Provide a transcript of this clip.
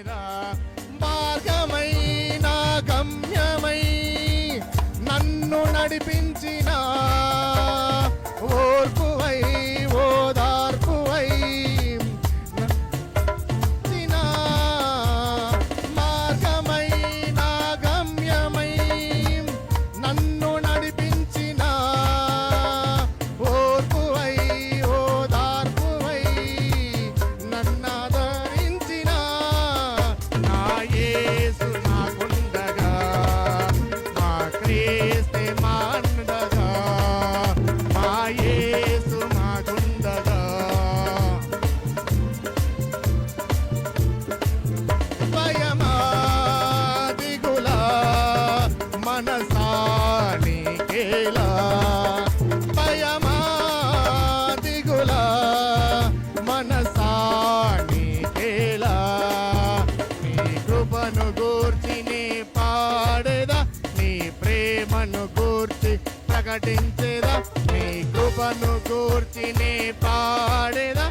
చేరా మార్గమై నా గమ్యమై నన్ను నడిపించిన ఓర్పువై ఓదార్పువై మార్గమై నా గమ్యమై నన్ను నడిపించిన ఓర్పువై ఓదార్పువై నన్నాదరించిన నా యేసు నాకుండగా మా క్రీస్తే మాండగా మా యేసు మాకుండగా భయమా దిగులా మనసానికేలా భయమా దిగులా మనసానికేలా నీ కృపను గూర్చి నీ పాడేదా నీ ప్రేమను గూర్చి ప్రకటించేదా నీ కృపను గూర్చి నీ పాడేదా